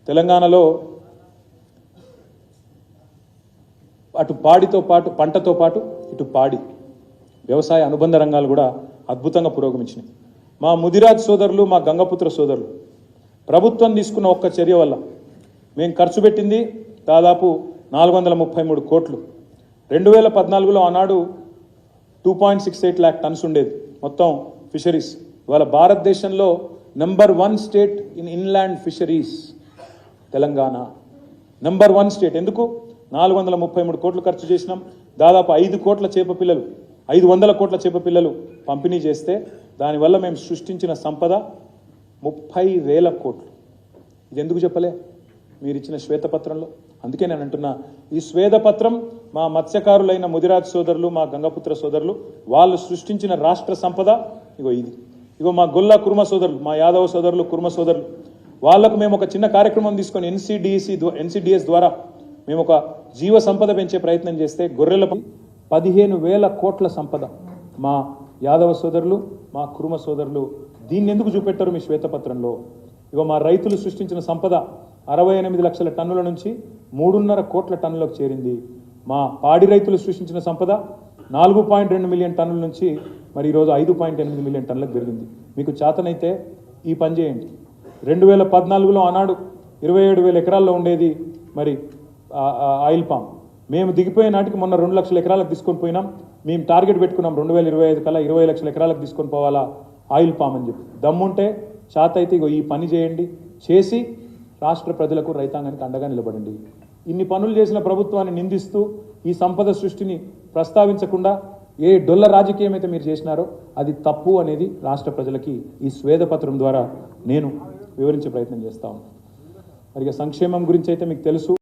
తెలంగాణలో అటు పాడితో పాటు పంటతో పాటు ఇటు పాడి వ్యవసాయ అనుబంధ రంగాలు కూడా అద్భుతంగా పురోగమించినాయి. మా ముదిరాజ్ సోదరులు, మా గంగపుత్ర సోదరులు ప్రభుత్వం తీసుకున్న ఒక్క చర్య వల్ల మేము ఖర్చు పెట్టింది దాదాపు 433 కోట్లు. 2014లో ఆనాడు 2.68 lakh టన్స్ ఉండేది మొత్తం ఫిషరీస్. ఇవాళ భారతదేశంలో number 1 state in inland fisheries Telangana. Number 1 state. ఎందుకు? 433 కోట్లు ఖర్చు చేసినాం. దాదాపు 500 కోట్ల చేప పిల్లలు పంపిణీ చేస్తే దానివల్ల మేము సృష్టించిన సంపద 30,000 కోట్లు. ఇది ఎందుకు చెప్పలే మీరు ఇచ్చిన శ్వేతపత్రంలో? అందుకే నేను అంటున్నా, ఈ శ్వేతపత్రం మా మత్స్యకారులైన ముదిరాజ్ సోదరులు, మా గంగపుత్ర సోదరులు వాళ్ళు సృష్టించిన రాష్ట్ర సంపద ఇగో ఇది. ఇగో మా గొల్ల కుర్మ సోదరులు, మా యాదవ సోదరులు, కుర్మ సోదరులు వాళ్లకు మేము ఒక చిన్న కార్యక్రమం తీసుకొని NCDS ద్వారా మేము ఒక జీవ సంపద పెంచే ప్రయత్నం చేస్తే గొర్రెలపై 15,000 కోట్ల సంపద మా యాదవ సోదరులు, మా కుర్మ సోదరులు. దీన్ని ఎందుకు చూపెట్టారు మీ శ్వేతపత్రంలో? ఇగో మా రైతులు సృష్టించిన సంపద 68 లక్షల టన్నుల నుంచి 3.5 కోట్ల టన్నులకు చేరింది. మా పాడి రైతులు సృష్టించిన సంపద 4.2 మిలియన్ టన్నుల నుంచి మరి ఈరోజు 5.8 మిలియన్ టన్నులకు పెరిగింది. మీకు చేతనైతే ఈ పని చేయండి. 2014లో ఆనాడు 27,000 ఎకరాల్లో ఉండేది మరి ఆయిల్ పామ్. మేము దిగిపోయే నాటికి మొన్న 2 లక్షల ఎకరాలకు తీసుకొని పోయినాం. మేము టార్గెట్ పెట్టుకున్నాం 2025 కల్లా 20 లక్షల ఎకరాలకు తీసుకొని పోవాలా ఆయిల్ పామ్ అని చెప్పి. దమ్ముంటే చేత అయితే ఇగో ఈ పని చేయండి. చేసి రాష్ట్ర ప్రజలకు, రైతాంగానికి అండగా నిలబడండి. ఇన్ని పనులు చేసిన ప్రభుత్వాన్ని నిందిస్తూ ఈ సంపద సృష్టిని ప్రస్తావించకుండా ఏ డొల్ల రాజకీయం అయితే మీరు చేసినారో అది తప్పు అనేది రాష్ట్ర ప్రజలకి ఈ శ్వేతపత్రం ద్వారా నేను వివరించే ప్రయత్నం చేస్తా ఉన్నాను. మరి సంక్షేమం గురించి అయితే మీకు తెలుసు.